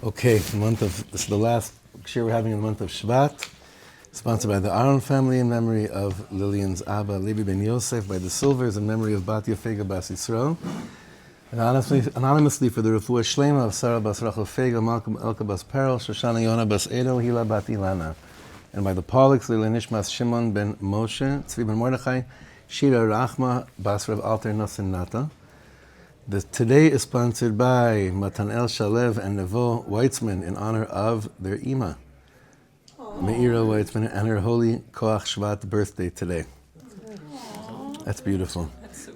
Okay, this is the last shiur we're having in the month of Shvat, sponsored by the Aaron family in memory of Lillian's Abba, Levi ben Yosef, by the Silvers in memory of Bat Yafega Bas Yisrael, and anonymously for the Refuah Shlema of Sarah Bas Rachel Fega, Malcolm Elka Bas Parental, Shoshana Yona Bas Edo, Hila Bat Ilana, and by the Pollock, Lila Nishmas Shimon ben Moshe, Tzvi ben Mordechai, Shira Rachma Bas Rav Alter Nosson Nata. Today is sponsored by Matanel Shalev and Nevo Weitzman in honor of their Ima, Meira Weitzman, and her holy Koach Shvat birthday today. That's beautiful.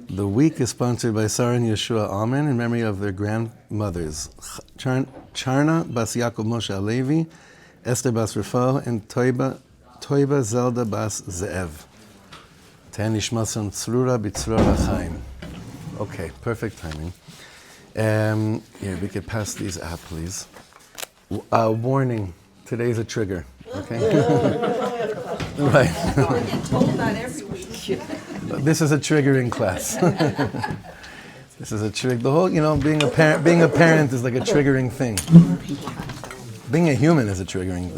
The week is sponsored by Sarah and Yeshua Amen in memory of their grandmothers, Charna Bas Yaakov Moshe Alevi, Esther Bas Rafal, and Toiba Zelda Bas Ze'ev. Ten Nishmason Tzrura B'Tzrura Chaim. Okay, perfect timing. Here, we could pass these out, please. Warning, today's a trigger, okay? Right. I get told that every week. This is a triggering class. This is a trigger. The whole, being a parent is like a triggering thing. Being a human is a triggering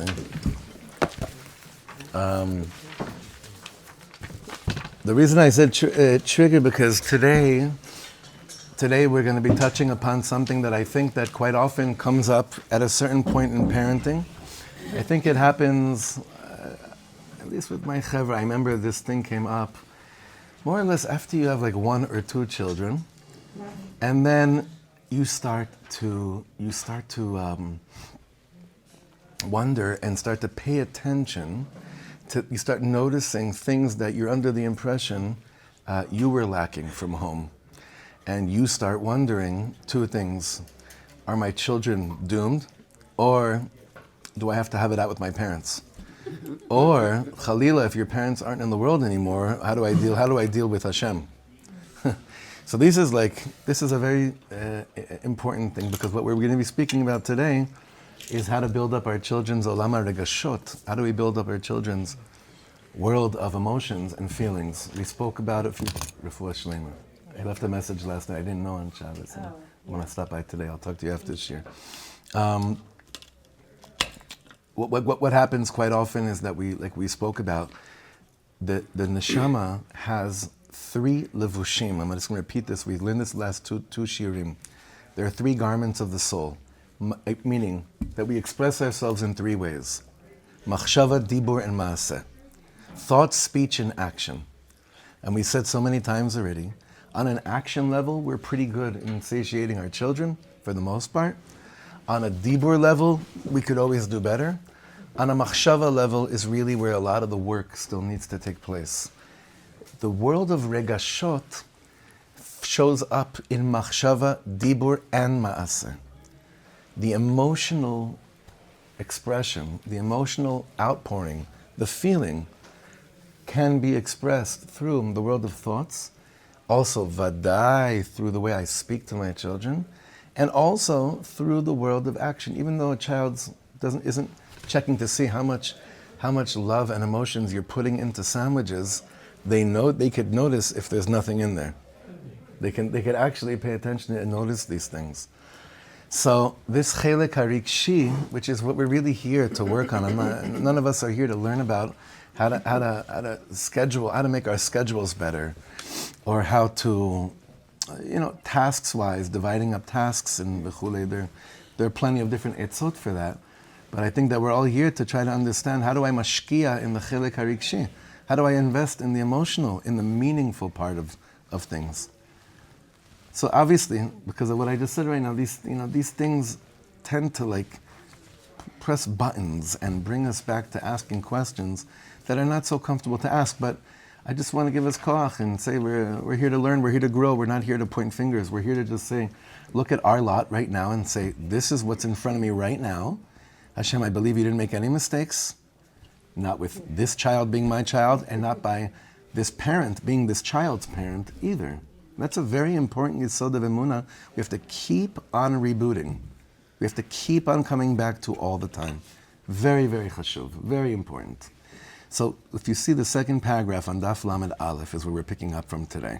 thing. The reason I said trigger because today we're going to be touching upon something that I think that quite often comes up at a certain point in parenting. I think it happens, at least with my chevra, I remember this thing came up more or less after you have like one or two children, and then you start to wonder and start to pay attention. You start noticing things that you're under the impression you were lacking from home. And you start wondering two things. Are my children doomed? Or do I have to have it out with my parents? Or, Chalila, if your parents aren't in the world anymore, how do I deal with Hashem? So this is a very important thing, because what we're going to be speaking about today is how to build up our children's olam regashot. How do we build up our children's world of emotions and feelings? We spoke about it. Refuah Shlema. I left a message last night. I didn't know on Shabbos. I want to stop by today. I'll talk to you after this year. What happens quite often is that we spoke about, the neshama has three levushim. I'm just going to repeat this. We've learned this last two shiurim. There are three garments of the soul. Meaning that we express ourselves in three ways: machshava, dibur, and maaseh. Thought, speech, and action. And we said so many times already, on an action level, we're pretty good in satiating our children, for the most part. On a dibur level, we could always do better. On a machshava level is really where a lot of the work still needs to take place. The world of regashot shows up in machshava, dibur, and maaseh. The emotional expression, the emotional outpouring, the feeling can be expressed through the world of thoughts, also vadai through the way I speak to my children, and also through the world of action. Even though a child isn't checking to see how much love and emotions you're putting into sandwiches, they could notice if there's nothing in there. They could actually pay attention and notice these things. So this chelek harikshi, which is what we're really here to work on. None of us are here to learn about how to schedule, how to make our schedules better, or how to, tasks-wise, dividing up tasks and v'chulei. There are plenty of different etzot for that. But I think that we're all here to try to understand, how do I mashkia in the chelek harikshi? How do I invest in the emotional, in the meaningful part of things? So obviously, because of what I just said right now, these things tend to press buttons and bring us back to asking questions that are not so comfortable to ask. But I just want to give us koach and say we're here to learn, we're here to grow, we're not here to point fingers. We're here to just say, look at our lot right now and say, this is what's in front of me right now. Hashem, I believe you didn't make any mistakes, not with this child being my child, and not by this parent being this child's parent either. That's a very important yesod of emunah. We have to keep on rebooting. We have to keep on coming back to all the time. Very, very chashuv, very important. So if you see the second paragraph on Daf Lamed Aleph is where we're picking up from today.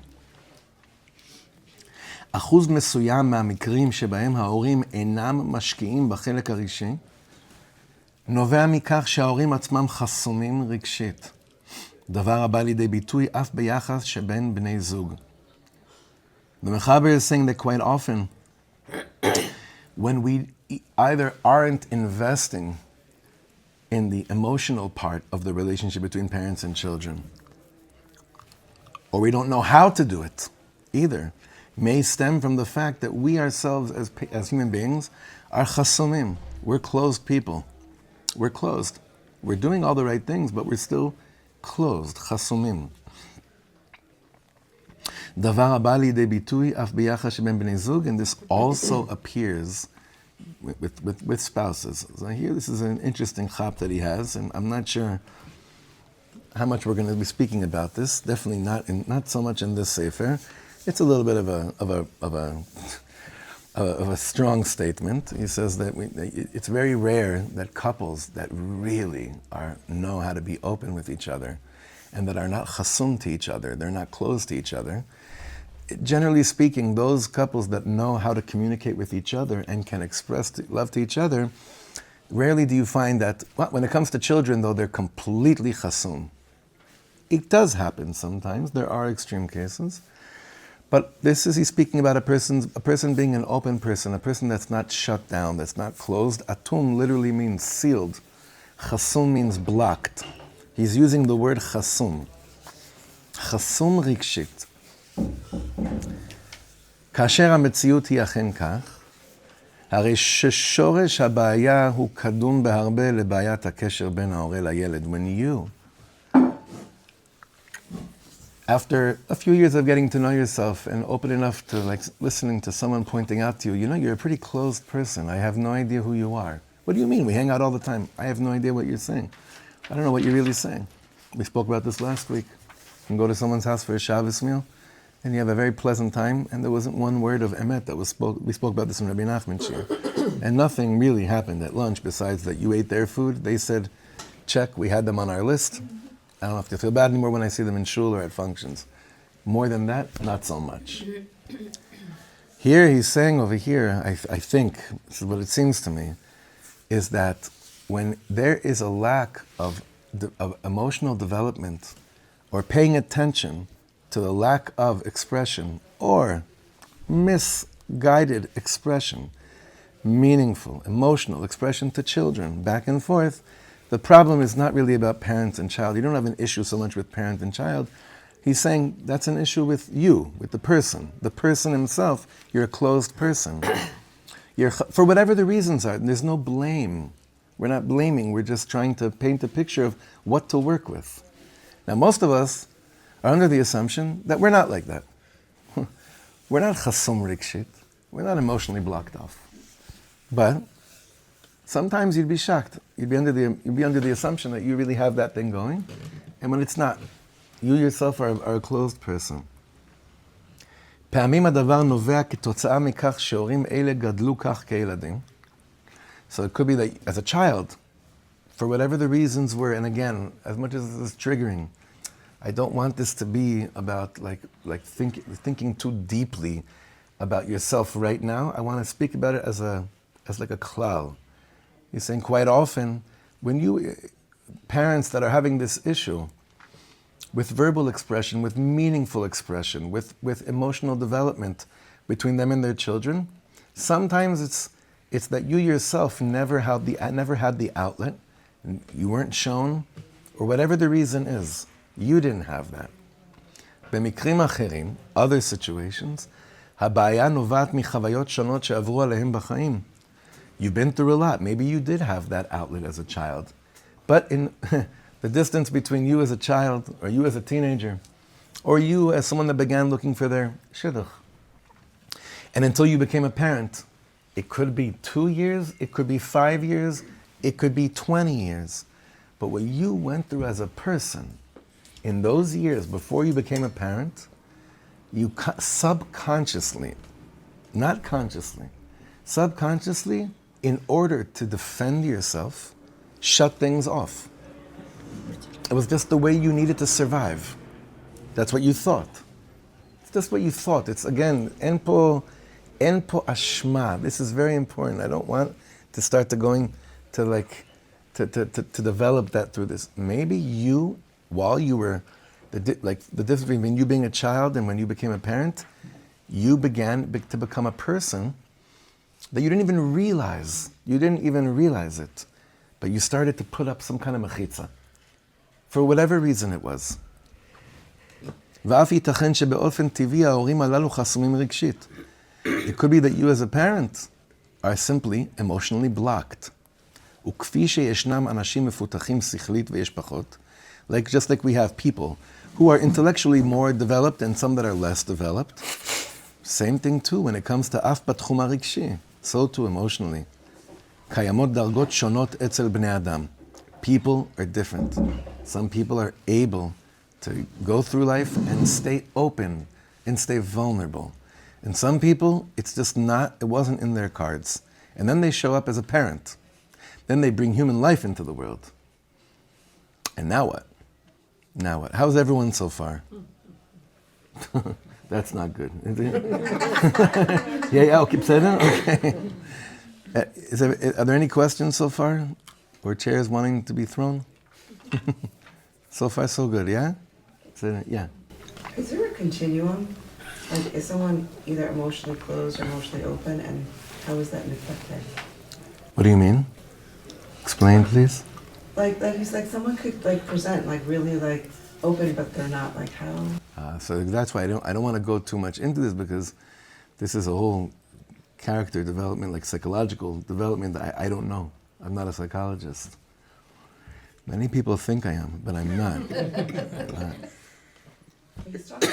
אחוז מסוים מהמקרים שבהם ההורים אינם משקיעים בחלק הרגשי, נובע מכך שההורים עצמם חסומים רגשית. דבר הבא לידי ביטוי אף ביחס שבין בני זוג. The Mechaber is saying that quite often, when we either aren't investing in the emotional part of the relationship between parents and children, or we don't know how to do it either, may stem from the fact that we ourselves as human beings are chasumim. We're closed people. We're closed. We're doing all the right things, but we're still closed, chasumim. Davar הבא לידי ביטוי אף ביחס שבין בני זוג, and this also appears with spouses. So here, this is an interesting chap that he has, and I'm not sure how much we're going to be speaking about this. Definitely not so much in this sefer. It's a little bit of a strong statement. He says that it's very rare that couples that really know how to be open with each other, and that are not chasum to each other, they're not closed to each other. Generally speaking, those couples that know how to communicate with each other and can express love to each other, rarely do you find that, well, when it comes to children though, they're completely chasum. It does happen sometimes, there are extreme cases, but he's speaking about a person being an open person, a person that's not shut down, that's not closed. Atum literally means sealed. Chasum means blocked. He's using the word chasum. Chasum רגשית. כאשר המציאות היא אכן כך, הרי ששורש הבעיה הוא קדום בהרבה לבעיית הקשר בין ההורה לילד. When you, after a few years of getting to know yourself and open enough to listening to someone pointing out to you, you're a pretty closed person. I have no idea who you are. What do you mean? We hang out all the time. I have no idea what you're saying. I don't know what you're really saying. We spoke about this last week. You can go to someone's house for a Shabbos meal, and you have a very pleasant time, and there wasn't one word of emet that was spoke. We spoke about this in Rabbi Nachman's shiur. And nothing really happened at lunch besides that you ate their food. They said, check, we had them on our list. I don't have to feel bad anymore when I see them in shul or at functions. More than that, not so much. Here he's saying over here, I think, this is what it seems to me, is that when there is a lack of emotional development or paying attention to the lack of expression or misguided expression, meaningful, emotional expression to children, back and forth, the problem is not really about parent and child. You don't have an issue so much with parent and child. He's saying that's an issue with you, with the person. The person himself, you're a closed person. For whatever the reasons are, there's no blame. We're not blaming, we're just trying to paint a picture of what to work with. Now, most of us are under the assumption that we're not like that. We're not chasum rikshit. We're not emotionally blocked off. But sometimes you'd be shocked. You'd be under the assumption that you really have that thing going, and when it's not, you yourself are a closed person. פעמים הדבר נובע כתוצאה מכך שהורים אלה גדלו כך כילדים. So it could be that as a child, for whatever the reasons were, and again, as much as this is triggering, I don't want this to be about thinking too deeply about yourself right now. I want to speak about it as like a klal. He's saying quite often, when parents that are having this issue with verbal expression, with meaningful expression, with emotional development between them and their children, sometimes it's that you yourself never had the outlet, you weren't shown, or whatever the reason is, you didn't have that. במקרים אחרים, other situations, הבעיה נובעת מחוויות שונות שעברו עליהם בחיים. You've been through a lot. Maybe you did have that outlet as a child. But in the distance between you as a child, or you as a teenager, or you as someone that began looking for their shidduch, and until you became a parent, it could be 2 years, it could be 5 years, it could be 20 years. But what you went through as a person in those years before you became a parent, you subconsciously, not consciously, subconsciously, in order to defend yourself, shut things off. It was just the way you needed to survive. That's what you thought. It's just what you thought. It's again, en po ashma. This is very important. I don't want to start to going to like, to develop that through this. Maybe you, while you were, the difference between you being a child and when you became a parent, you began to become a person that you didn't even realize. You didn't even realize it. But you started to put up some kind of mechitza. For whatever reason it was. It could be that you as a parent are simply emotionally blocked. Like just like we have people who are intellectually more developed and some that are less developed. Same thing too when it comes to af בתחום הרגשי. So too emotionally. קיימות דרגות שונות אצל בני אדם. People are different. Some people are able to go through life and stay open and stay vulnerable. And some people, it wasn't in their cards. And then they show up as a parent. Then they bring human life into the world. And now what? Now what? How's everyone so far? That's not good. Yeah, okay, okay. Are there any questions so far? Or chairs wanting to be thrown? So far, so good, yeah? Yeah. Is there a continuum? Like, is someone either emotionally closed or emotionally open, and how is that affected? What do you mean? Explain, please. Like it's like someone could like present like really like open, but they're not. Like how? So that's why I don't want to go too much into this, because this is a whole character development, like psychological development that I don't know. I'm not a psychologist. Many people think I am, but I'm not. I'm not. He's talking.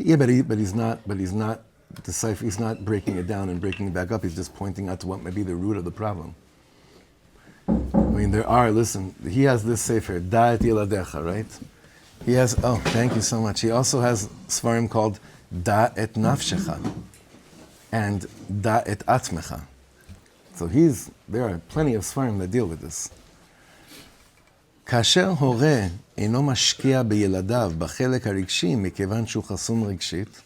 Yeah, but he's not decipher. He's not breaking it down and breaking it back up. He's just pointing out to what may be the root of the problem. I mean, he has this sefer, Da et Yeladecha, right? He has, thank you so much. He also has svarim called Da et Nafshecha and Da et Atmecha. So there are plenty of svarim that deal with this. כאשר הורה אינו משקיע בילדיו בחלק הרגשי מכיוון שהוא חסום רגשית,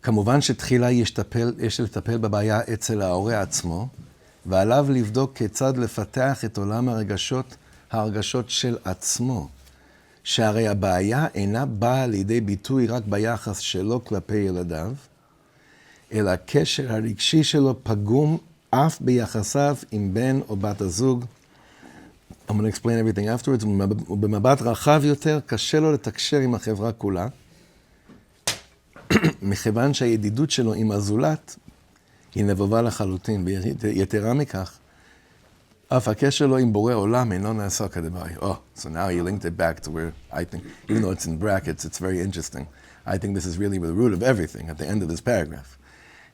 כמובן שתחילה יש לטפל בבעיה אצל ההורה עצמו, ועליו לבדוק כיצד לפתח את עולם ההרגשות של עצמו, שהרי הבעיה אינה באה לידי ביטוי רק ביחס שלו כלפי ילדיו, אלא הקשר הרגשי שלו פגום אף ביחסיו עם בן או בת הזוג. I'm going to explain everything afterwards. במבט רחב יותר, קשה לו לתקשר עם החברה כולה, מכיוון שהידידות שלו עם הזולת היא נבובה לחלוטין, ויתרה מכך, אף הקשר לו עם בורא עולם אינו נעשה כדבעי. So now you linked it back to where I think, even though it's in brackets, it's very interesting. I think this is really the root of everything at the end of this paragraph.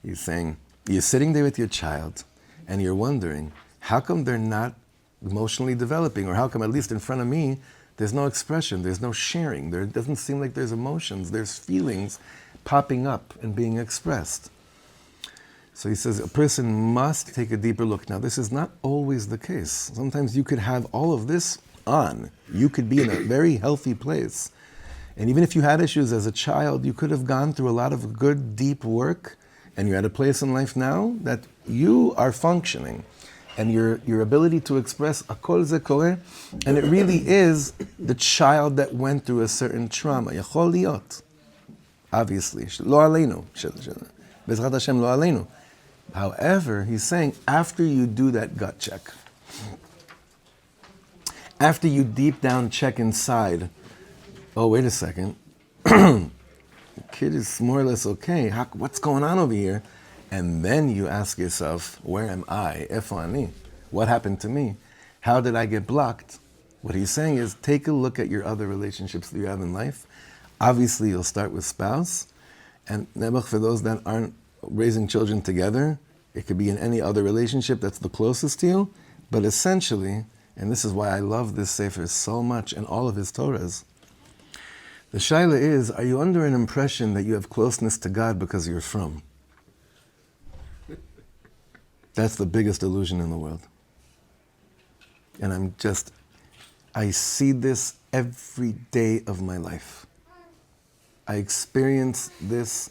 He's saying, you're sitting there with your child, and you're wondering, how come they're not emotionally developing, or how come at least in front of me, there's no expression, there's no sharing, there doesn't seem like there's emotions, there's feelings popping up and being expressed. So he says a person must take a deeper look. Now this is not always the case. Sometimes you could have all of this on. You could be in a very healthy place. And even if you had issues as a child, you could have gone through a lot of good, deep work, and you're at a place in life now that you are functioning. And your ability to express akol ze koreh, and it really is the child that went through a certain trauma. Yachol liot, obviously. Lo aleinu. Bezrat Hashem lo aleinu. However, he's saying after you do that gut check, after you deep down check inside, wait a second, the kid is more or less okay. What's going on over here? And then you ask yourself, where am I? Efo ani? What happened to me? How did I get blocked? What he's saying is, take a look at your other relationships that you have in life. Obviously, you'll start with spouse. And nebuch, for those that aren't raising children together, it could be in any other relationship that's the closest to you. But essentially, and this is why I love this sefer so much and all of his Torahs, the shaila is, are you under an impression that you have closeness to God because you're frum? That's the biggest illusion in the world. And I see this every day of my life. I experience this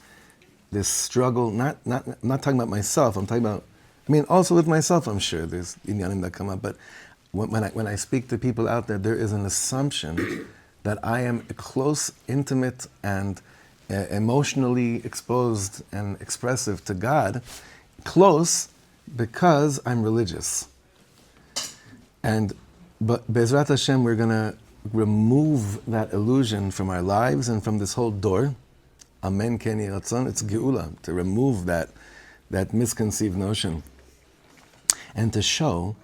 struggle, I'm not talking about myself, I'm talking about, also with myself, I'm sure there's inyanim that come up, but when I speak to people out there is an assumption that I am close, intimate, and emotionally exposed and expressive to God, close because I'm religious. But Be'ezrat Hashem, we're going to remove that illusion from our lives and from this whole door. Amen, Ken Yeh Ratzon. It's Geula, to remove that misconceived notion. And to show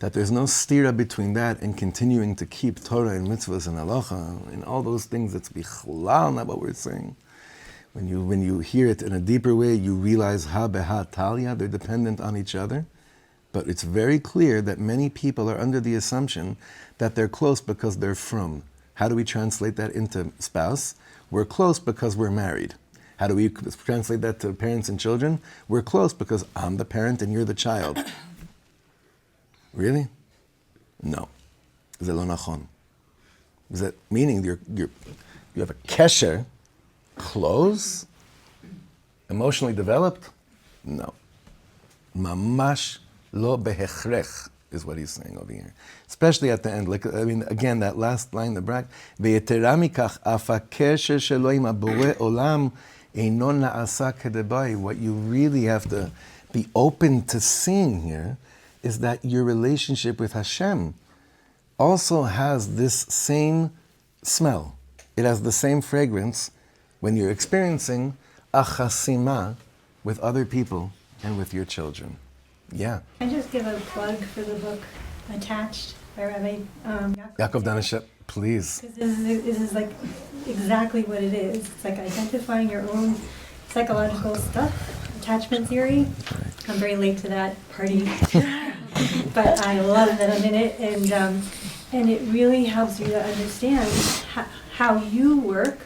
that there's no stira between that and continuing to keep Torah and mitzvahs and halacha and all those things. That's bichlal, not what we're saying. When you hear it in a deeper way, you realize ha beha talia, they're dependent on each other. But it's very clear that many people are under the assumption that they're close because they're frum. How do we translate that into spouse? We're close because we're married. How do we translate that to parents and children? We're close because I'm the parent and you're the child. Really? No. Ze lo nachon. Is that meaning you have a kesher, close, emotionally developed? No. Mamash lo behechrech is what he's saying over here. Especially at the end. Again, that last line, the brak. Ve'yetera mikach afa kesher shelo im abore olam eino na'asa kedebai. What you really have to be open to seeing here is that your relationship with Hashem also has this same smell. It has the same fragrance when you're experiencing a chasima with other people and with your children. Yeah. Can I just give a plug for the book Attached by Rabbi Yaakov Danishefsky, please. Because this is like exactly what it is. It's like identifying your own psychological stuff, attachment theory. I'm very late to that party, but I love that I'm in it, and it really helps you to understand how you work,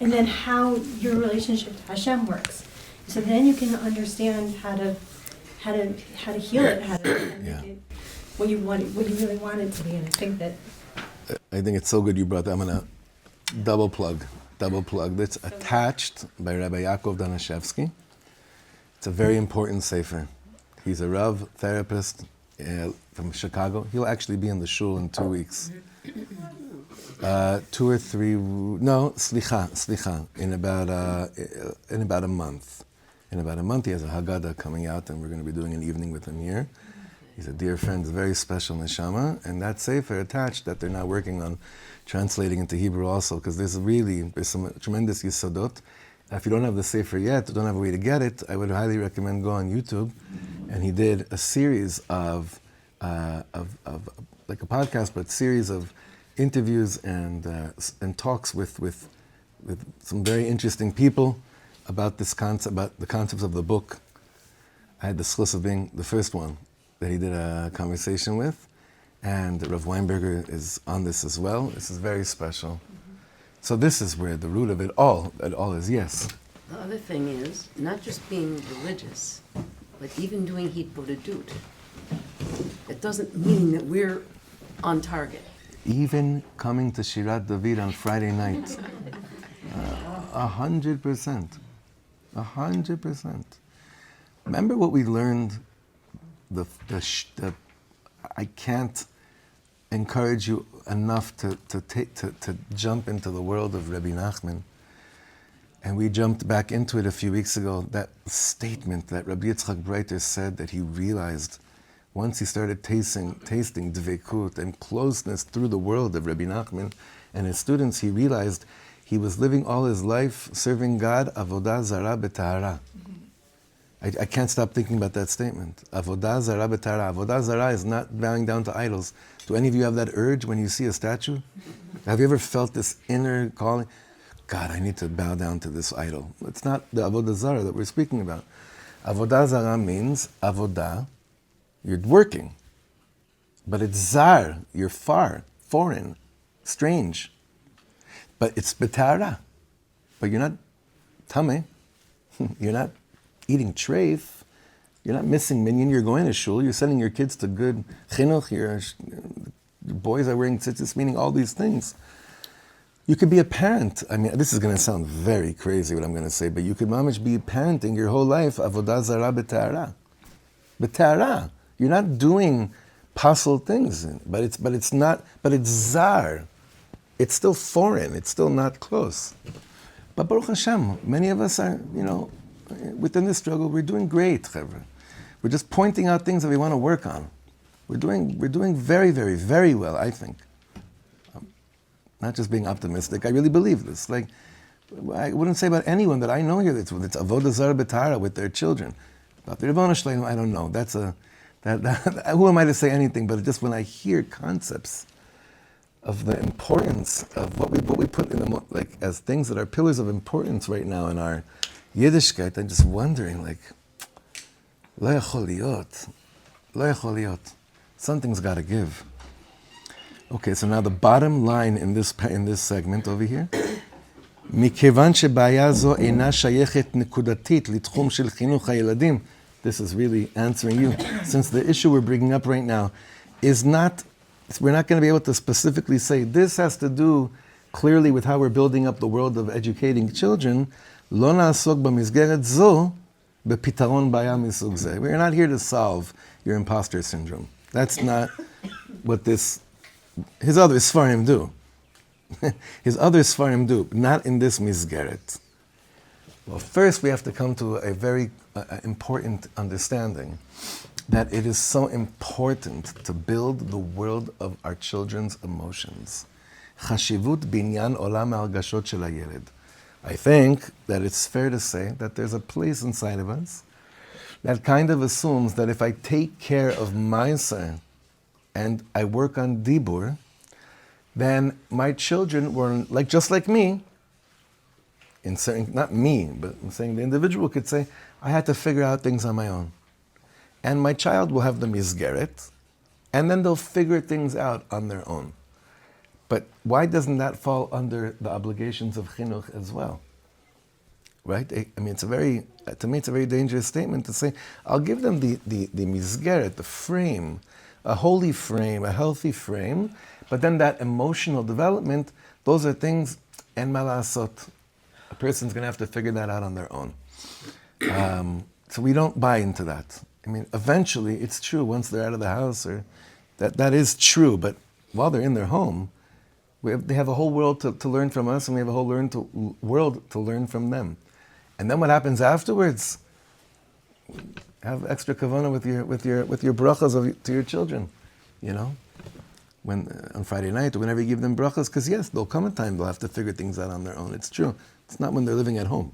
and then how your relationship to Hashem works. So then you can understand how to heal it, how to make it what you really want it to be. And I think it's so good you brought that. I'm gonna double plug. That's Attached by Rabbi Yaakov Danishefsky. It's a very important sefer. He's a Rav therapist from Chicago. He'll actually be in the shul in 2 weeks. 2 or 3, no, slicha, in about a month. In about a month he has a Haggadah coming out, and we're going to be doing an evening with him here. He's a dear friend, a very special neshama, and that sefer Attached that they're now working on translating into Hebrew also, because there's some tremendous yisodot. If you don't have the sefer yet, don't have a way to get it, I would highly recommend go on YouTube. And he did a series of like a podcast, but series of interviews and talks with some very interesting people about this concept, about the concepts of the book. I had the schluss of being the first one that he did a conversation with, and Rav Weinberger is on this as well. This is very special. So this is where the root of it all is, yes. The other thing is, not just being religious, but even doing hitbodedut. It doesn't mean that we're on target. Even coming to Shirat David on Friday night. 100%. 100%. Remember what we learned? I can't encourage you enough to jump into the world of Rabbi Nachman. And we jumped back into it a few weeks ago, that statement that Rabbi Yitzchak Breiter said that he realized once he started tasting dveikut and closeness through the world of Rabbi Nachman and his students, he realized he was living all his life serving God, avodah zara b'tahara. I can't stop thinking about that statement. Avodah zara b'tahara. Avodah zara is not bowing down to idols. Do any of you have that urge when you see a statue? Have you ever felt this inner calling? God, I need to bow down to this idol. It's not the avodah zara that we're speaking about. Avodah zara means avodah, you're working. But it's zar, you're far, foreign, strange. But it's betara. But you're not tameh. You're not eating treif. You're not missing minyan. You're going to shul. You're sending your kids to good chinuch. Your boys are wearing tzitzis, meaning all these things. You could be a parent. I mean, this is going to sound very crazy what I'm going to say, but you could mamish be parenting your whole life avodah zarah b'tahara. B'tahara. You're not doing pasul things, but it's zar. It's still foreign. It's still not close. But Baruch Hashem, many of us are, within this struggle, we're doing great, chevra. We're just pointing out things that we want to work on. We're doing very, very, very well, I think. Not just being optimistic. I really believe this. Like, I wouldn't say about anyone that I know here that's avodah zarah b'tahara with their children. About the Rebbeinu Shalom, I don't know. Who am I to say anything? But just when I hear concepts of the importance of what we put in them, like as things that are pillars of importance right now in our Yiddishkeit, I'm just wondering, like, lo yachol liyot. Something's got to give. Okay, so now the bottom line in this segment over here. מכיוון שבעיה זו אינה שייכת נקודתית לתחום של חינוך הילדים. This is really answering you. Since the issue we're bringing up right now is not, we're not going to be able to specifically say this has to do clearly with how we're building up the world of educating children. לא נעסוק במסגרת זו בפתרון בעיה מסוג זה. We're not here to solve your imposter syndrome. That's not what his other Sfarim do. His other Sfarim do, not in this Mizgeret. Well, first we have to come to a very important understanding that it is so important to build the world of our children's emotions. Chashivut binyan olam ha'argashot shel hayeled. I think that it's fair to say that there's a place inside of us that kind of assumes that if I take care of Ma'aser and I work on Dibur, then my children were just like me. In saying, not me, but I'm saying the individual could say, I had to figure out things on my own. And my child will have the mizgeret, and then they'll figure things out on their own. But why doesn't that fall under the obligations of chinuch as well? Right? I mean, to me, it's a very dangerous statement to say, I'll give them the mizgeret, the frame, a holy frame, a healthy frame, but then that emotional development, those are things, en malasot. A person's going to have to figure that out on their own. So we don't buy into that. I mean, eventually, it's true, once they're out of the house, or that is true, but while they're in their home, they have a whole world to learn from us, and we have a whole world to learn from them. And then what happens afterwards? Have extra kavanah with your brachas to your children, when on Friday night or whenever you give them brachas, because yes, there'll come a time they'll have to figure things out on their own. It's true. It's not when they're living at home.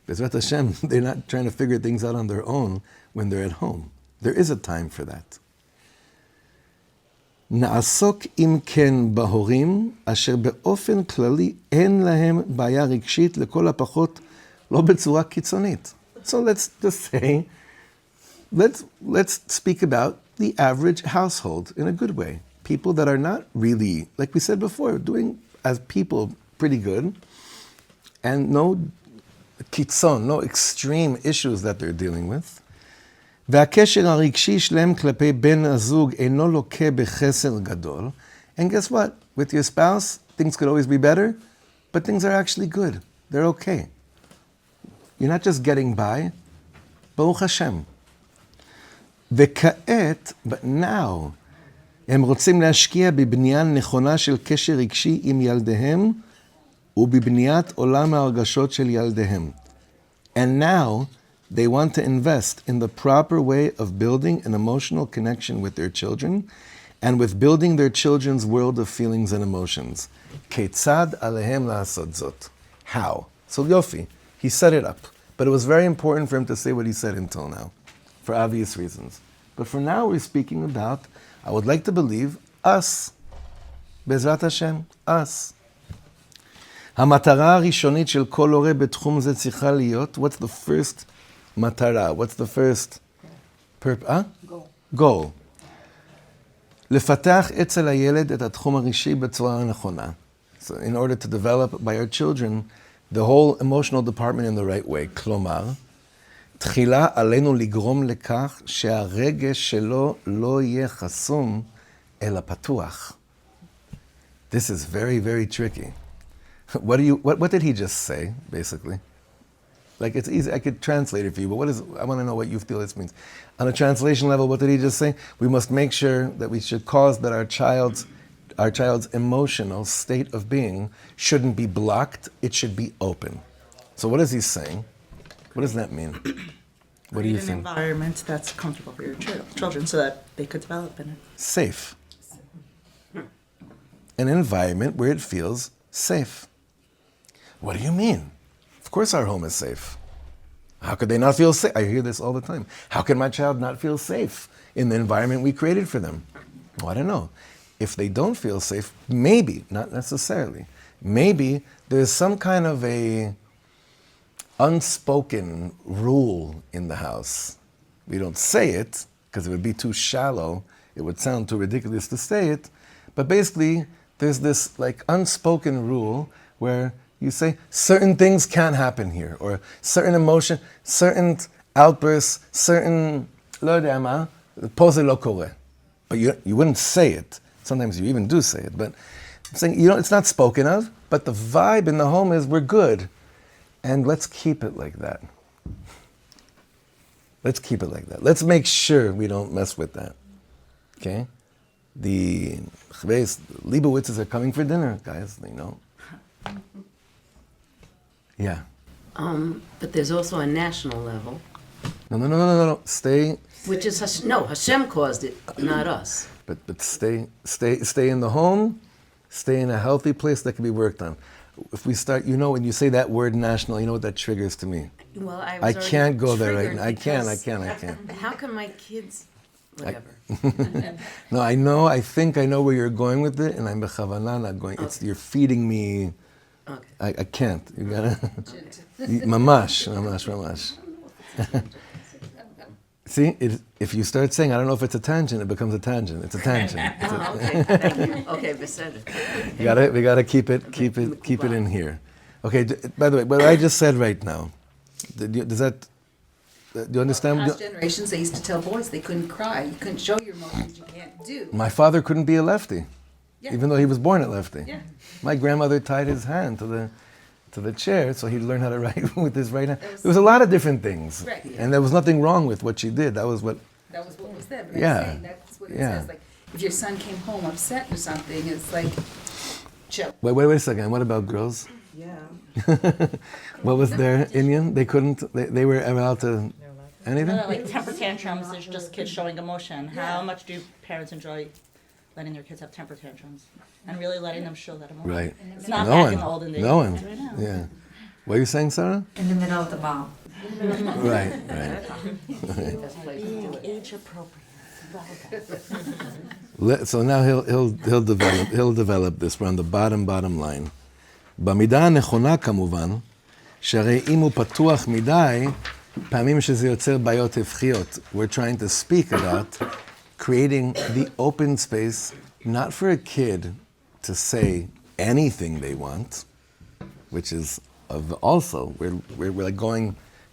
Bezrat Hashem, they're not trying to figure things out on their own when they're at home. There is a time for that. נעסוק אם כן בהורים, אשר באופן כללי אין להם בעיה רגשית לכל הפחות לא בצורה קיצונית. So let's just say, let's speak about the average household in a good way. People that are not really, like we said before, doing as people pretty good, and no kitzon, no extreme issues that they're dealing with. והקשר הרגשי שלהם כלפי בן הזוג אינו לוקה בחסר גדול. And guess what? With your spouse, things could always be better, but things are actually good. They're okay. You're not just getting by. Baruch Hashem. וכעת, but now, הם רוצים להשקיע בבנייה נכונה של קשר רגשי עם ילדיהם ובבניית עולם ההרגשות של ילדיהם. And now, they want to invest in the proper way of building an emotional connection with their children and with building their children's world of feelings and emotions. כיצד עליהם לעשות זאת? How? So Yofi, he set it up. But it was very important for him to say what he said until now, for obvious reasons. But for now, we're speaking about, I would like to believe, us. Bezrat Hashem, us. המטרה הראשונית של כל הורה בתחום זה צריכה להיות, what's the first מטרה? What's the first goal. לפתח אצל הילד את התחום הרגשי בצורה הנכונה. So in order to develop by our children the whole emotional department in the right way. כלומר, תחילה עלינו לגרום לכך שהרגש שלו לא יהיה חסום, אלא פתוח. This is very, very tricky. What did he just say, basically? Like, it's easy, I could translate it for you, but I want to know what you feel this means. On a translation level, what did he just say? We must make sure that we should cause that our child's emotional state of being shouldn't be blocked, it should be open. So what is he saying? What does that mean? What do you Create an think? environment that's comfortable for your children so that they could develop in it. Safe. An environment where it feels safe. What do you mean? Of course our home is safe. How could they not feel safe? I hear this all the time. How can my child not feel safe in the environment we created for them? Well, I don't know. If they don't feel safe, maybe, not necessarily, maybe there's some kind of a unspoken rule in the house. We don't say it, because it would be too shallow. It would sound too ridiculous to say it. But basically, there's this like unspoken rule where you say certain things can't happen here, or certain emotion, certain outbursts, certain lo יודע מה, פה זה לא קורה. But you wouldn't say it. Sometimes you even do say it. But I'm saying, it's not spoken of, but the vibe in the home is we're good. And let's keep it like that. Let's keep it like that. Let's make sure we don't mess with that. Okay? The Leibowitzes are coming for dinner, guys, you know. Yeah. But there's also a national level. No. Stay. Which is, Hashem caused it, not us. But stay in the home, stay in a healthy place that can be worked on. If we start, when you say that word national, you know what that triggers to me? Well, I can't go there right now. I can't. How can my kids, whatever. No, I think I know where you're going with it, and I'm bechavana not going. Okay. You're feeding me. Okay. I can't. You gotta. Mamash. See, if you start saying, I don't know if it's a tangent, it becomes a tangent. It's a tangent. Okay, thank you. Okay, beseder. We gotta keep it in here. Okay. By the way, what I just said right now, do you understand? Past generations, they used to tell boys they couldn't cry. You couldn't show your emotions. You can't do. My father couldn't be a lefty, even though he was born a lefty. Yeah. My grandmother tied his hand to the chair so he'd learn how to write with his right hand. There was a lot of different things. Right. And there was nothing wrong with what she did. That was what... That was what was said. But Yeah. I'm saying that's what it Yeah. says. Like, if your son came home upset or something, it's like, chill. Wait a second. What about girls? Yeah. What was their Indian? They couldn't... They were allowed to... Anything? Like temper tantrums is just kids showing emotion. How much do parents enjoy letting their kids have temper tantrums and really letting them show that emotion? Right. It's not No back one. in the olden days. No one. It's right now. Yeah. What are you saying, Sarah? In the middle of the mall. Right. Age appropriate. So now he'll develop this. We're on the bottom line. במידה הנכונה כמובן, שהרי אם הוא פתוח מדי, פעמים שזה יוצר בעיות הבחיות. We're trying to speak about creating the open space, not for a kid to say anything they want, which is also, we're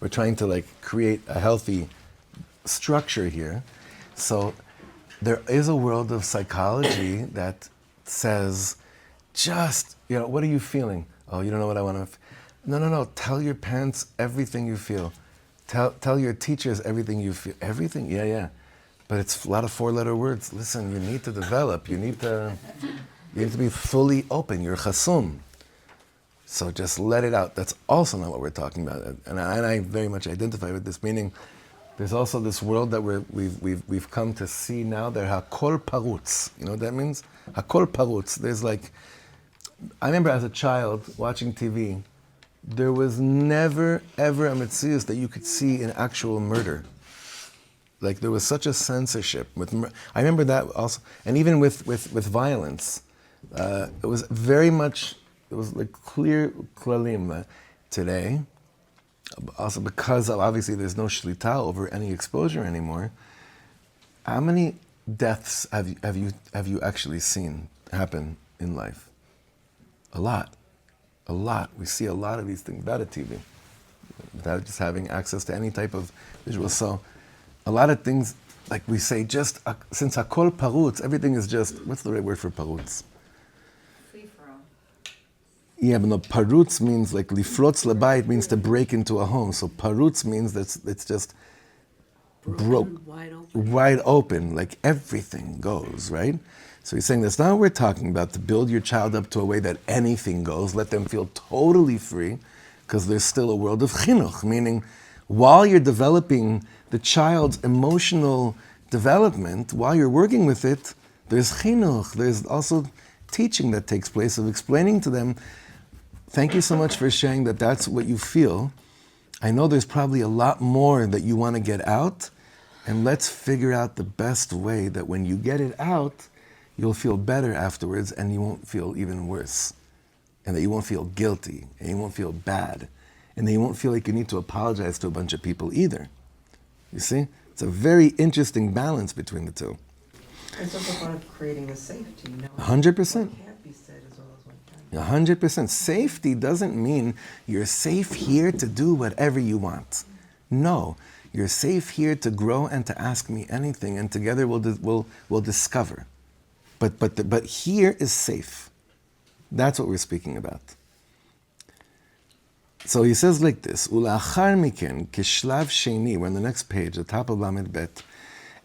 trying to like create a healthy structure here. So there is a world of psychology that says, just, what are you feeling? Oh, you don't know what I want to No. Tell your parents everything you feel. Tell your teachers everything you feel. Everything? Yeah. But it's a lot of four-letter words. Listen, you need to develop. You need to be fully open. You're chasum. So just let it out. That's also not what we're talking about. And I very much identify with this, meaning there's also this world that we've come to see now. There hakol parutz. You know what that means? Hakol parutz. There's like, I remember as a child watching TV, there was never, ever a metzius that you could see an actual murder. Like there was such a censorship. I remember that also, and even with violence, it was very much, it was like clear klalim. Today, also because obviously there's no shlita over any exposure anymore, how many deaths have you actually seen happen in life? A lot. We see a lot of these things without a TV, without just having access to any type of visual. So a lot of things, like we say, just since hakol parutz, everything is just, what's the right word for parutz? Free for all. Yeah, but no, parutz means like lifrotz labayit means to break into a home. So parutz means that it's just broke, wide open, like everything goes, right? So he's saying that's not what we're talking about, to build your child up to a way that anything goes, let them feel totally free, because there's still a world of chinuch, meaning while you're developing the child's emotional development, while you're working with it, there's chinuch, there's also teaching that takes place of explaining to them, thank you so much for sharing that that's what you feel. I know there's probably a lot more that you want to get out, and let's figure out the best way that when you get it out, you'll feel better afterwards and you won't feel even worse. And that you won't feel guilty, and you won't feel bad, and then you won't feel like you need to apologize to a bunch of people either. You see? It's a very interesting balance between the two. It's also part of creating a safety, 100%. What can't be said as well as what can. 100%. Safety doesn't mean you're safe here to do whatever you want. No, you're safe here to grow and to ask me anything, and together we'll discover. But here is safe. That's what we're speaking about. So he says like this, Ulachar miken, kishlav sheni, we're on the next page, the top of Lamed Bet.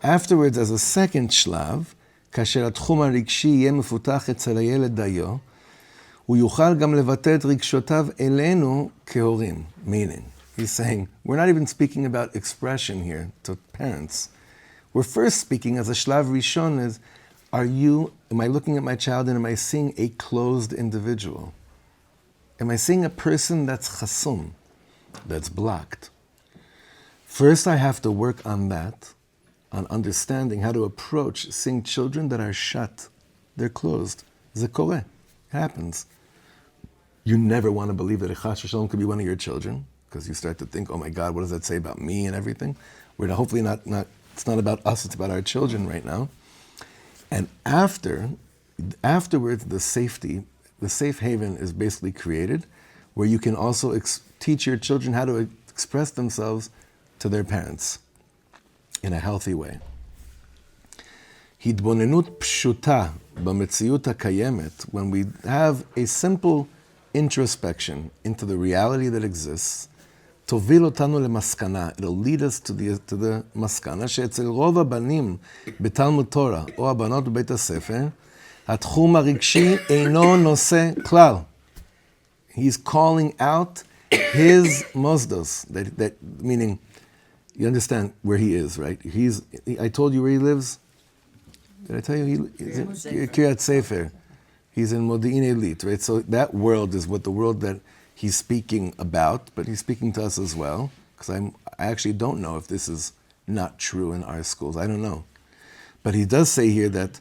Afterwards, as a second shlav, כאשר התחום הרגשי יהיה מפותח אצל הילד דיו, הוא יוכל גם לבטא את רגשותיו אלינו כהורים. Meaning, he's saying, we're not even speaking about expression here to parents. We're first speaking as a shlav rishon is, am I looking at my child and am I seeing a closed individual? Am I seeing a person that's chasum, that's blocked? First I have to work on that, on understanding how to approach seeing children that are shut. They're closed. Ze koreh. It happens. You never want to believe that a chas v'shalom could be one of your children, because you start to think, oh my God, what does that say about me and everything? We're hopefully not, it's not about us, it's about our children right now. And afterwards, the safe haven is basically created, where you can also teach your children how to express themselves to their parents in a healthy way. התבוננות פשוטה במציאות הקיימת, when we have a simple introspection into the reality that exists, תוביל אותנו למסקנה, it'll lead us to the מסקנה, שאצל רוב הבנים בתלמוד תורה, או הבנות בבית הספר, התחום הרגשי אינו נושא כלל. He's calling out his mosdos, that meaning, you understand where he is, right? I told you where he lives? Did I tell you? He's in Kiryat Sefer. He's in Modi'in Elit, right? So that world is what the world that he's speaking about, but he's speaking to us as well, because I actually don't know if this is not true in our schools. I don't know. But he does say here that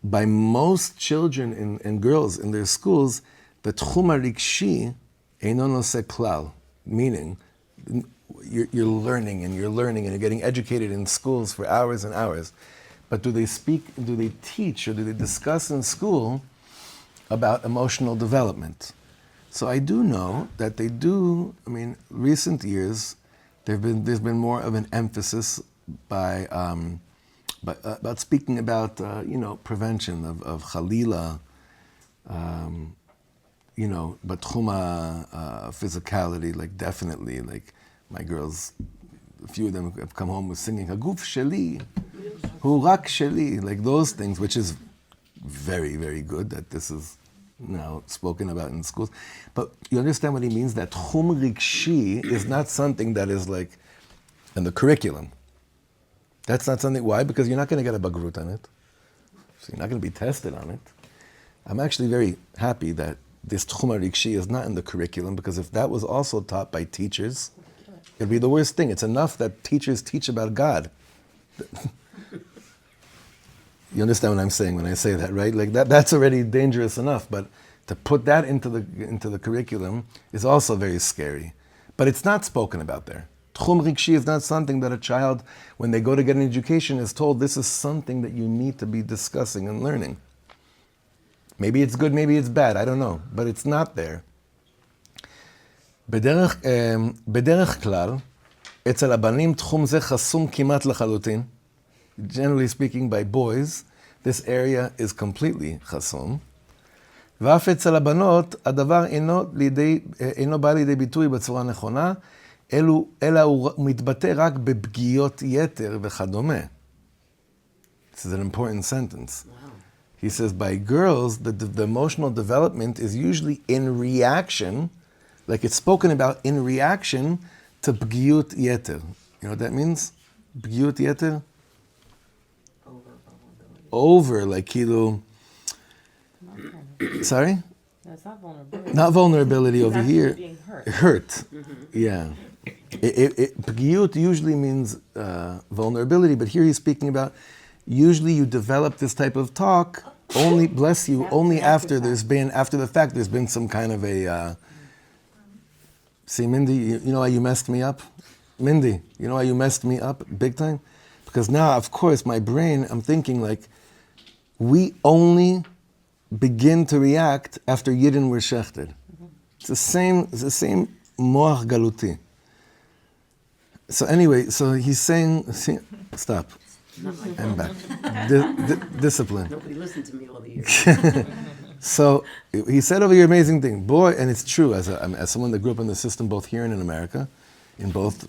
by most children and girls in their schools, the tchum harikshi eino noseh klal, meaning you're learning and you're getting educated in schools for hours and hours. But do they teach, or do they discuss in school about emotional development? So I do know that they do. I mean, recent years, there's been more of an emphasis about speaking about prevention of chalila, batchuma physicality, like definitely, like my girls, a few of them have come home with singing Haguf Sheli, Hu Rak Sheli, like those things, which is very, very good that this is now spoken about in schools. But you understand what he means? That Tchum Rikshi is not something that is like in the curriculum. That's not something, why? Because you're not going to get a bagrut on it. So you're not going to be tested on it. I'm actually very happy that this Tchum Rikshi is not in the curriculum, because if that was also taught by teachers, it'd be the worst thing. It's enough that teachers teach about God. You understand what I'm saying when I say that, right? Like that's already dangerous enough, but to put that into the curriculum is also very scary. But it's not spoken about there. Tchum Rikshi is not something that a child, when they go to get an education, is told this is something that you need to be discussing and learning. Maybe it's good, maybe it's bad, I don't know, but it's not there. בדרך כלל, אצל הבנים תחום זה חסום כמעט לחלוטין. Generally speaking, by boys, this area is completely chasum. ואף אצל הבנות, הדבר אינו בא לידי ביטוי בצורה נכונה, אלא הוא מתבטא רק בפגיעות יתר וכדומה. This is an important sentence. Wow. He says, by girls, the emotional development is usually in reaction, like it's spoken about in reaction to pgiyut yeter. You know what that means? Pgiyut yeter? Over, like kilo. Sorry? That's not vulnerability. Not vulnerability over Actually here. being hurt. Hurt. Yeah. Pgiyut usually means vulnerability, but here he's speaking about usually you develop this type of talk only, bless you, only after the fact there's been some kind of a, see Mindy, you know how you messed me up? Mindy, you know how you messed me up big time? Because now, of course, my brain, I'm thinking like, we only begin to react after Yidden were shechted. It's the same moach galuti. So anyway, so he's saying, stop. I'm back. Discipline. Nobody listened to me all the years. So he said over here amazing thing. Boy, and it's true, as someone that grew up in the system both here and in America, in both,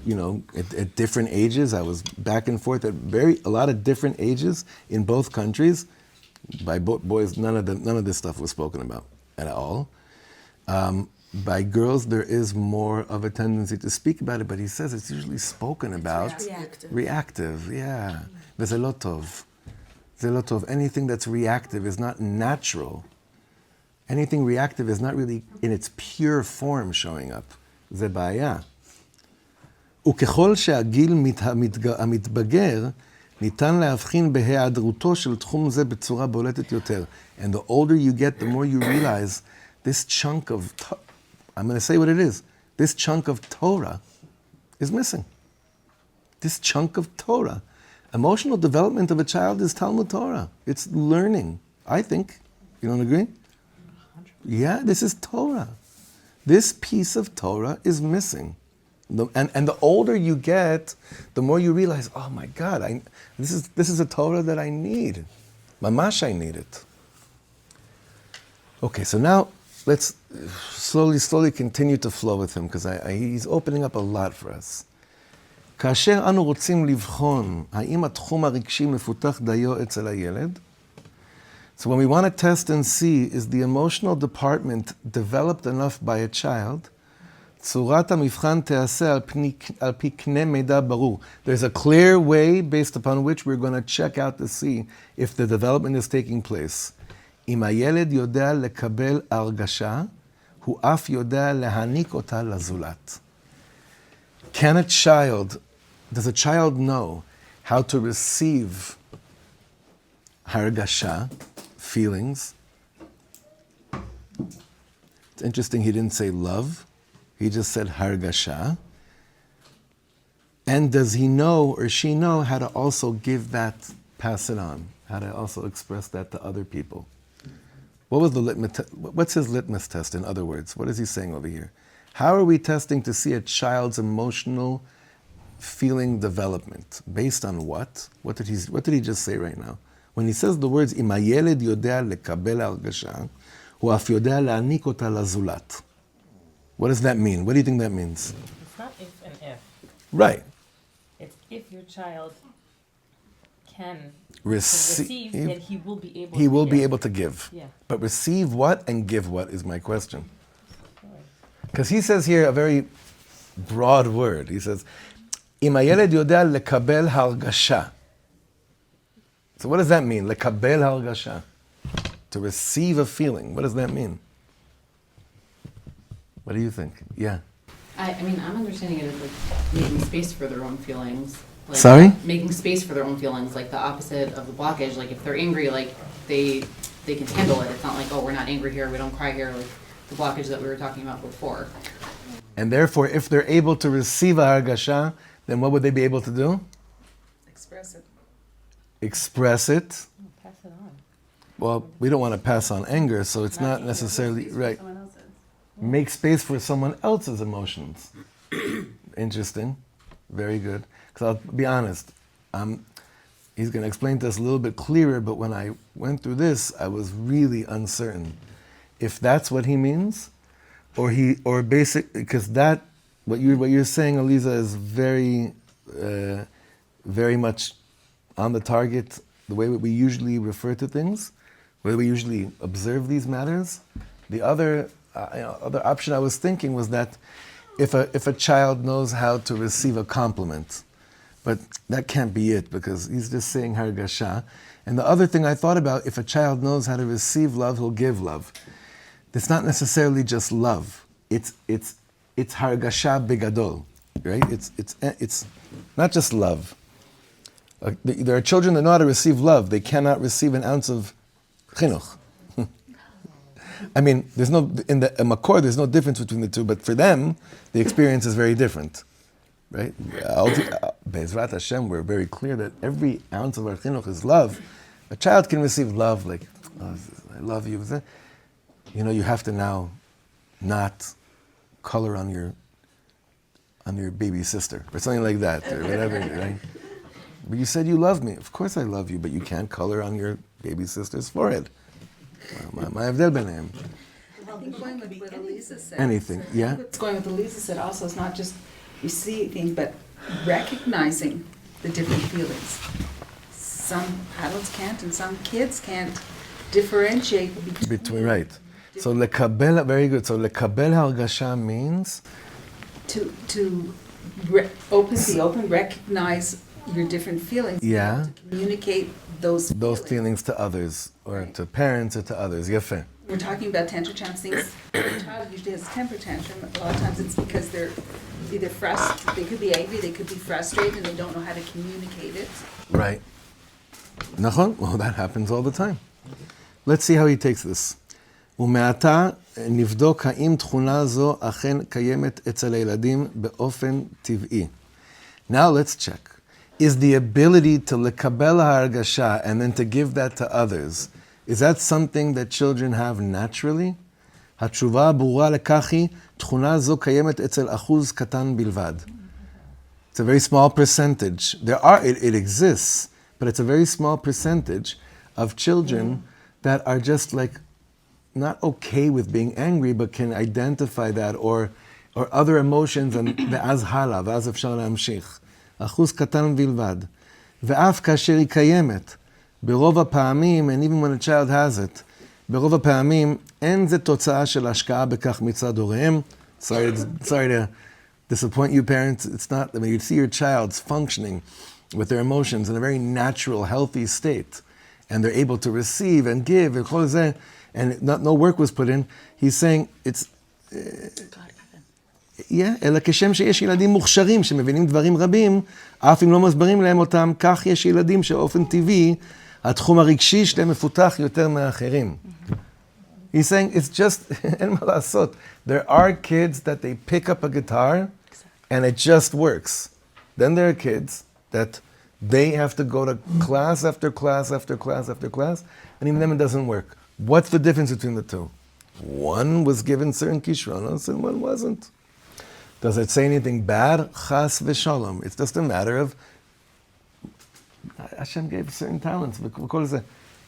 you know, at different ages. I was back and forth at a lot of different ages in both countries. By boys, none of this stuff was spoken about at all. By girls, there is more of a tendency to speak about it, but he says it's usually spoken about. Reactive, yeah. There's a lot of. Anything that's reactive is not natural. Anything reactive is not really in its pure form showing up. זה בעיה. וככל שהגיל המתבגר, ניתן להבחין בהיעדרותו של תחום זה בצורה בולטת יותר. And the older you get, the more you realize this chunk of, I'm going to say what it is, this chunk of Torah is missing. This chunk of Torah. Emotional development of a child is Talmud Torah. It's learning, I think. You don't agree? Yeah, this is Torah. This piece of Torah is missing. And the older you get, the more you realize, oh my God, this is a Torah that I need. Mamash, I need it. Okay, so now let's slowly continue to flow with him, because he's opening up a lot for us. כאשר אנו רוצים לבחון האם התחום הרגשי מפותח דיו אצל הילד, so when we want to test and see, is the emotional department developed enough by a child, צורת המבחן תיעשה על פי קנה מידע ברור. There's a clear way based upon which we're going to check out to see if the development is taking place. אם הילד יודע לקבל הרגשה, הוא אף יודע להעניק אותה לזולת. Does a child know how to receive hargasha, feelings? It's interesting he didn't say love, he just said hargasha. And does he know or she know how to also give that, pass it on, how to also express that to other people? What's his litmus test, in other words? What is he saying over here? How are we testing to see a child's emotional feeling development? Based on what? What did he just say right now? When he says the words, אם הילד יודע לקבל הרגשה, הוא אף יודע להעניק אותה לזולת. What does that mean? What do you think that means? It's not if and if. Right. It's if your child can Receive, then he will be able he to will give. be able to give. Yeah. But receive what and give what is my question. Because he says here a very broad word. He says, אם הילד יודע לקבל הרגשה. So what does that mean? לקבל הרגשה. To receive a feeling. What does that mean? What do you think? Yeah. I mean, I'm understanding it as like making space for their own feelings. Like, Sorry? Making space for their own feelings, like the opposite of the blockage. Like if they're angry, like they can handle it. It's not like, oh, we're not angry here, we don't cry here, like the blockage that we were talking about before. And therefore, if they're able to receive a hargasha, then what would they be able to do? Express it. Express it. Pass it on. Well, we don't want to pass on anger, so it's not necessarily right. Make space for someone else's emotions. Interesting. Very good. Because I'll be honest, he's going to explain to us a little bit clearer, but when I went through this, I was really uncertain if that's what he means, or basic, because that, what you're saying, Aliza, is very, very much on the target, the way we usually refer to things, the way we usually observe these matters. The other option I was thinking was that if a child knows how to receive a compliment, but that can't be it, because he's just saying hargasha. And the other thing I thought about, if a child knows how to receive love, he'll give love. It's not necessarily just love. It's hargasha bigadol, right? It's not just love. There are children that know how to receive love. They cannot receive an ounce of chinuch. I mean, there's no, in the makor, there's no difference between the two, but for them, the experience is very different, right? Be'ezrat Hashem, we're very clear that every ounce of our chinuch is love. A child can receive love, like, oh, I love you. You know, you have to now not color on your baby sister, or something like that, or whatever, right? But you said you love me. Of course I love you, but you can't color on your baby sister's forehead. My avdel b'neim. I think going with what Elisa said. Anything, yeah? It's going with what Elisa said also, it's not just receiving, but recognizing the different feelings. Some adults can't, and some kids can't differentiate Between, right. So lekabel, very good. So lekabel hargasha means? to open, recognize your different feelings. Yeah. To communicate those Feelings to others, or Right. to parents, or to others. Yefeh. We're talking about tantrum things. A child usually has a temper tantrum. A lot of times it's because they're either frustrated, they could be angry, they could be frustrated, and they don't know how to communicate it. Right. Nachon? Well, that happens all the time. Let's see how he takes this. ומעתה נבדוק האם תכונה זו אכן קיימת אצל הילדים באופן טבעי. Now let's check. Is the ability to לקבל ההרגשה and then to give that to others, is that something that children have naturally? התשובה הברורה לכך היא, תכונה זו קיימת אצל אחוז קטן בלבד. It's a very small percentage. It exists, but it's a very small percentage of children that are just like not okay with being angry, but can identify that or other emotions, and ואז הלאה, ואז אפשר להמשיך. אחוז קטן בלבד. ואף כאשר היא קיימת, ברוב הפעמים, and even when a child has it, ברוב הפעמים אין זה תוצאה של השקעה בכך מצד הוריהם. Sorry to disappoint you parents. It's not, I mean, you see your child's functioning with their emotions in a very natural, healthy state, and they're able to receive and give, and no work was put in. He's saying it's... אלא כשם שיש ילדים מוכשרים שמבינים דברים רבים, אף אם לא מסברים להם אותם, כך יש ילדים שאופן טבעי, התחום הרגשי שלהם מפותח יותר מאחרים. He's saying it's just, אין מה לעשות. There are kids that they pick up a guitar and it just works. Then there are kids that they have to go to class after class after class after class, and even then it doesn't work. What's the difference between the two? One was given certain kishronos and one wasn't. Does it say anything bad? Chas v'shalom. It's just a matter of Hashem gave certain talents.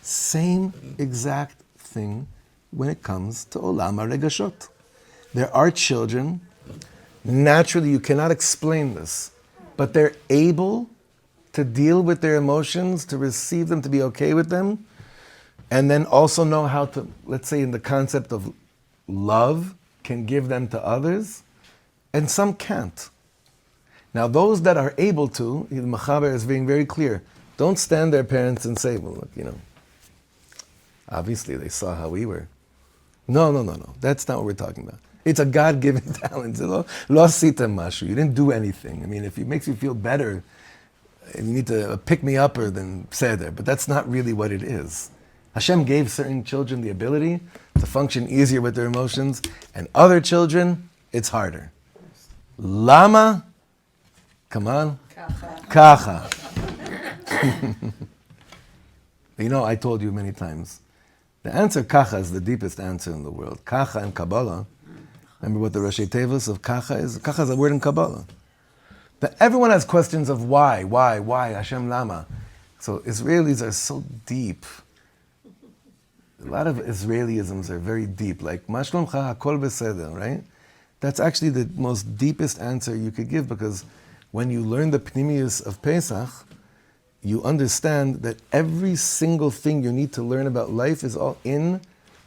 Same exact thing when it comes to olam haregashot. There are children, naturally you cannot explain this, but they're able to deal with their emotions, to receive them, to be okay with them, and then also know how to, let's say in the concept of love, can give them to others. And some can't. Now, those that are able to, the Machaber is being very clear. Don't stand there, parents, and say, well, look, obviously they saw how we were. No. That's not what we're talking about. It's a God-given talent. Lo asita mashu. You didn't do anything. I mean, if it makes you feel better, and you need to pick me up, then say there. But that's not really what it is. Hashem gave certain children the ability to function easier with their emotions, and other children, it's harder. Lama? Come on. Kacha. I told you many times, the answer kacha is the deepest answer in the world. Kacha in Kabbalah. Remember what the Rashi Tevos of kacha is? Kacha is a word in Kabbalah. Everyone has questions of why, Hashem lama. So Israelis are so deep. A lot of Israelisms are very deep, like "Ma shlomcha, hakol beseder," right? That's actually the most deepest answer you could give, because when you learn the pnimius of Pesach, you understand that every single thing you need to learn about life is all in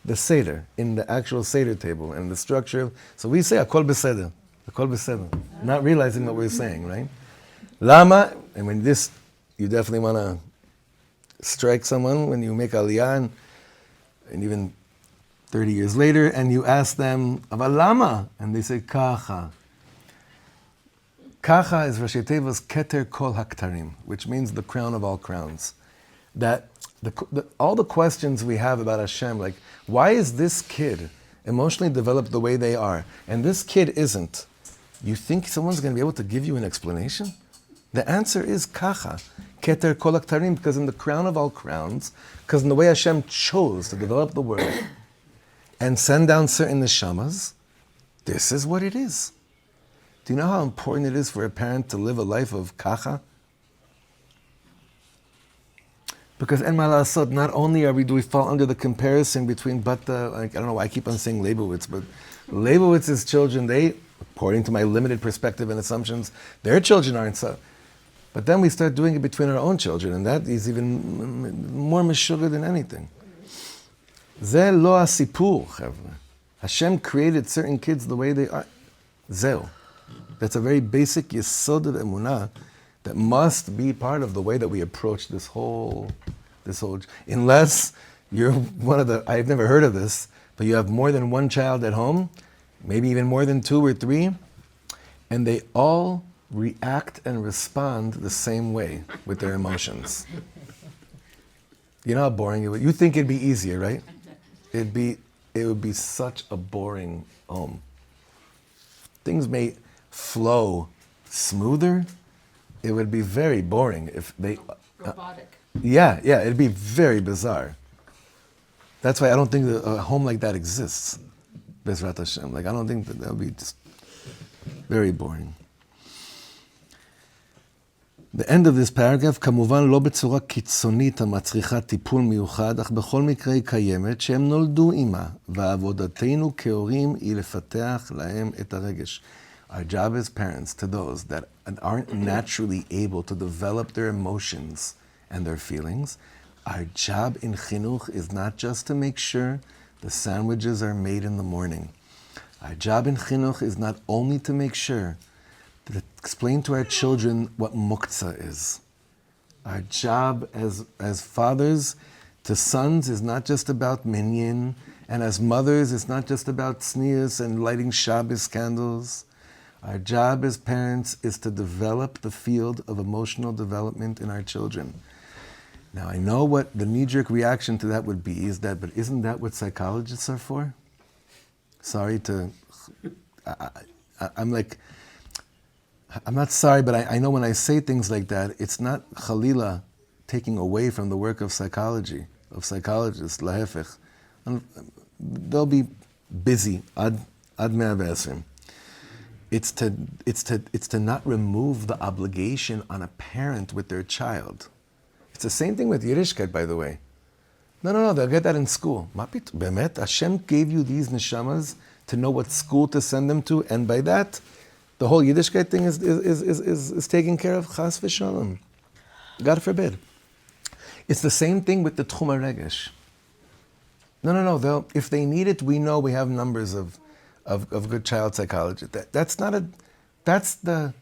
the Seder, in the actual Seder table, and the structure. So we say hakol beseder, not realizing what we're saying, right? Lama, and when this, you definitely want to strike someone when you make aliyah, and even 30 years later, and you ask them, "Aval lama?" and they say, "Kacha." Kacha is Rashi Teva's Keter Kol Haktarim, which means the crown of all crowns. That all the questions we have about Hashem, like, why is this kid emotionally developed the way they are, and this kid isn't? You think someone's going to be able to give you an explanation? The answer is Kacha, Keter Kol Haktarim, because in the crown of all crowns, because in the way Hashem chose to develop the world and send down certain neshamas, this is what it is. Do you know how important it is for a parent to live a life of kacha? Because en ma lasot, not only do we fall under the comparison between Bata, like, I don't know why I keep on saying Leibowitz, but Leibowitz's children, they, according to my limited perspective and assumptions, their children aren't so. But then we start doing it between our own children, and that is even more meshuggah than anything. Ze lo asipur, chavre. Hashem created certain kids the way they are. Zeo. That's a very basic yesod of emunah that must be part of the way that we approach this whole, unless you're one of the, I've never heard of this, but you have more than one child at home, maybe even more than 2 or 3, and they all react and respond the same way with their emotions. You know how boring it would. You think it'd be easier, right? It would be such a boring home. Things may flow smoother. It would be very boring if they. Robotic. Yeah, it'd be very bizarre. That's why I don't think that a home like that exists. Bezrat Hashem. Like, I don't think that would be just very boring. The end of this paragraph, כמובן לא בצורה קיצונית המצריכה טיפול מיוחד, אך בכל מקרה היא קיימת, שהם נולדו עימה, ועבודתנו כהורים היא לפתח להם את הרגש. Our job as parents, to those that aren't naturally able to develop their emotions and their feelings, our job in Chinuch is not just to make sure the sandwiches are made in the morning. Our job in Chinuch is not only to make sure to explain to our children what muktzah is. Our job as fathers to sons is not just about minyan, and as mothers, it's not just about tznius and lighting Shabbos candles. Our job as parents is to develop the field of emotional development in our children. Now, I know what the knee-jerk reaction to that would be, is that, but isn't that what psychologists are for? Sorry to, I'm not sorry, but I know when I say things like that, it's not chalila taking away from the work of psychology, of psychologists, lahefech. They'll be busy, ad 120. It's to not remove the obligation on a parent with their child. It's the same thing with Yiddishkeit, by the way. No, they'll get that in school. Bemet, Hashem gave you these neshamas to know what school to send them to, and by that, the whole Yiddishkeit thing is taken care of. Chas v'shalom. God forbid. It's the same thing with the Tchum HaRegesh. No. If they need it, we know we have numbers of good child psychology. That's the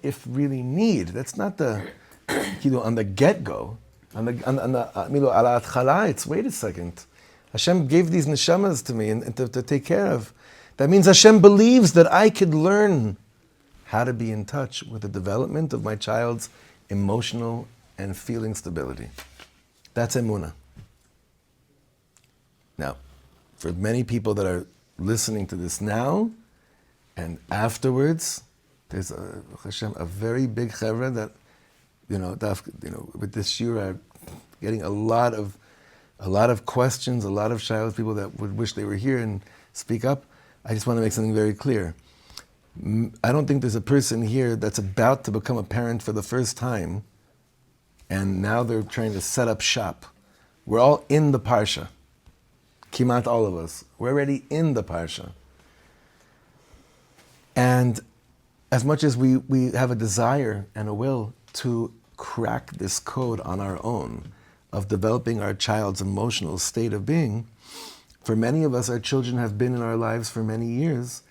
if really need. That's not the on the get-go. On the ala atchala, it's wait a second. Hashem gave these neshamas to me and to take care of. That means Hashem believes that I could learn how to be in touch with the development of my child's emotional and feeling stability. That's emunah. Now, for many people that are listening to this now and afterwards, there's a very big chevra that, with this shiur are getting a lot of questions, a lot of child people that would wish they were here and speak up. I just want to make something very clear. I don't think there's a person here that's about to become a parent for the first time and now they're trying to set up shop. We're all in the parsha. Kimat all of us. We're already in the parsha. And as much as we have a desire and a will to crack this code on our own of developing our child's emotional state of being, for many of us, our children have been in our lives for many years,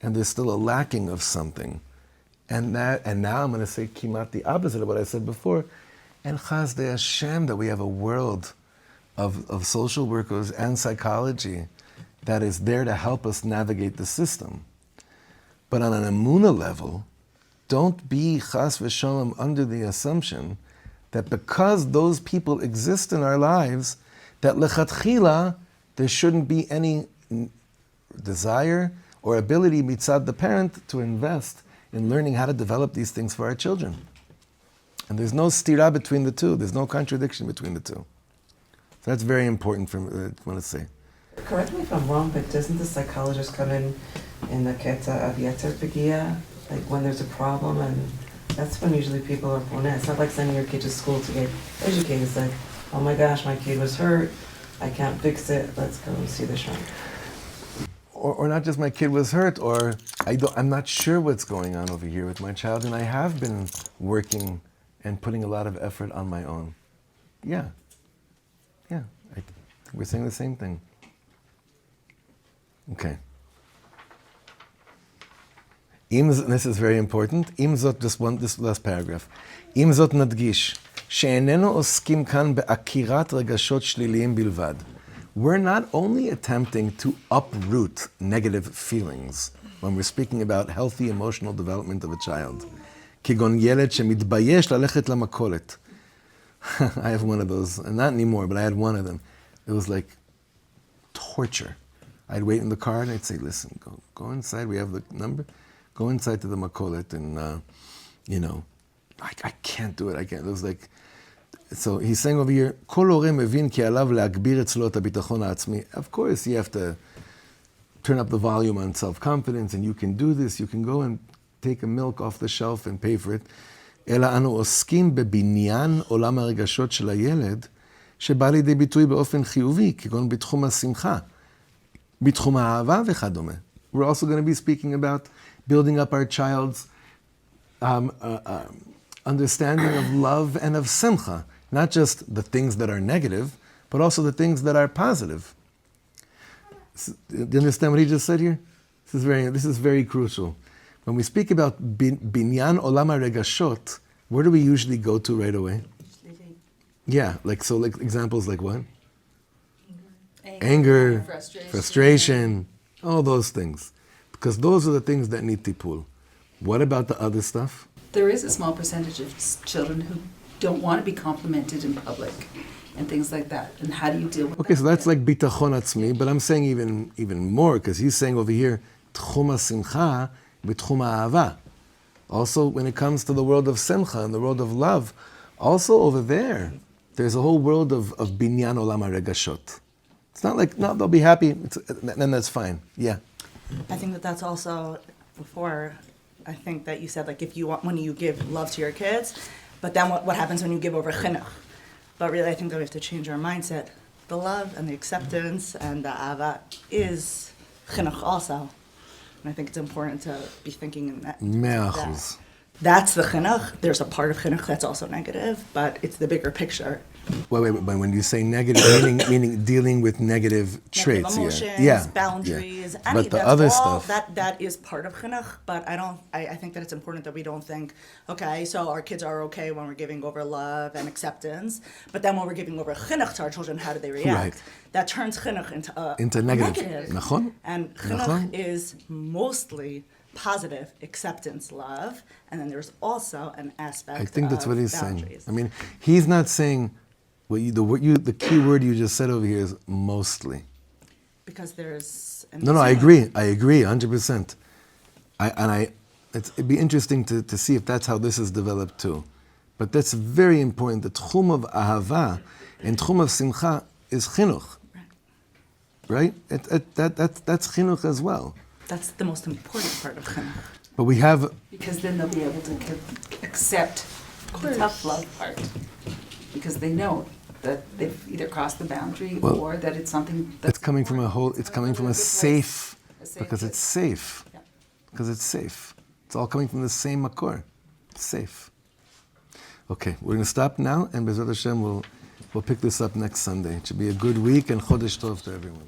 and there's still a lacking of something. And now I'm going to say kimat the opposite of what I said before. And chas de Hashem, that we have a world of social workers and psychology that is there to help us navigate the system. But on an emunah level, don't be chas v'sholem under the assumption that because those people exist in our lives, that lechatchila, there shouldn't be any desire or ability mitzad the parent to invest in learning how to develop these things for our children. And there's no stira between the two. There's no contradiction between the two. So that's very important for me, I want to say. Correct me if I'm wrong, but doesn't the psychologist come in the keta of yetzer pegia, like when there's a problem, and that's when usually people are poneh. It's not like sending your kid to school to get educated. It's like, oh my gosh, my kid was hurt, I can't fix it, let's go and see the shrink. Or not just my kid was hurt, or I'm not sure what's going on over here with my child, and I have been working and putting a lot of effort on my own. Yeah, we're saying the same thing. Okay. This is very important. This last paragraph. Im zot nadgish, she'enenu oskim kan be'akirat regashot shliliyim bilvad. We're not only attempting to uproot negative feelings when we're speaking about healthy emotional development of a child. Kigon yeled shemitbayesh lalechet lamakolet. I have one of those, and not anymore, but I had one of them. It was like torture. I'd wait in the car and I'd say, listen, go inside, we have the number, go inside to the makolet and, I can't do it, It was like, so he's saying over here, כל הורה מבין כי עליו להגביר אצלו את הביטחון העצמי. Of course, you have to turn up the volume on self-confidence, and you can do this, you can go and take a milk off the shelf and pay for it. אלא אנו עוסקים בבניין עולם הרגשות של הילד, שבא לידי ביטוי באופן חיובי, כגון בתחום השמחה, בתחום האהבה וכדומה. We're also going to be speaking about building up our child's understanding of love and of simcha, not just the things that are negative, but also the things that are positive. Do you understand what he just said here? This is very crucial. When we speak about binyan olam regashot, where do we usually go to right away? Yeah, like examples like what? Anger, frustration, all those things. Because those are the things that need tipul. What about the other stuff? There is a small percentage of children who don't want to be complimented in public and things like that. And how do you deal with that? Okay, so that's like bitachon atzmi, but I'm saying even more, because he's saying over here, tchum simcha b'tchum ha'ava. Also, when it comes to the world of simcha and the world of love, also over there, there's a whole world of binyan olam regashot. It's not like, no, they'll be happy, then that's fine. Yeah. I think that's also, before, I think that you said, like, when you give love to your kids, but then what happens when you give over chinuch? But really, I think that we have to change our mindset. The love and the acceptance and the ahava is chinuch also. And I think it's important to be thinking in that. That's the chinuch. There's a part of chinuch that's also negative, but it's the bigger picture. Wait, but when you say negative, meaning dealing with negative traits, emotions, boundaries, yeah. But the other stuff, that is part of chinuch. But I think that it's important that we don't think, okay, so our kids are okay when we're giving over love and acceptance, but then when we're giving over chinuch to our children, how do they react? Right. That turns chinuch into negative. Nachon? And chinuch is mostly positive acceptance, love, and then there's also an aspect. I think that's what he's boundaries. saying. I mean, he's not saying. The key word you just said over here is mostly. Because there's... No, I agree, 100%. It'd be interesting to see if that's how this is developed too. But that's very important. The tchum of ahava and tchum of simcha is chinuch. Right? That's chinuch as well. That's the most important part of chinuch. But we have... Because then they'll be able to accept the tough love part. because they know that they've either crossed the boundary Well, or that it's something that's. It's coming from a whole. It's coming from a safe, A safe because it's place. safe. Yeah. Because it's safe. It's all coming from the same makor. It's safe. Okay, we're going to stop now, and B'ezrat Hashem we'll pick this up next Sunday. It should be a good week and Chodesh Tov to everyone.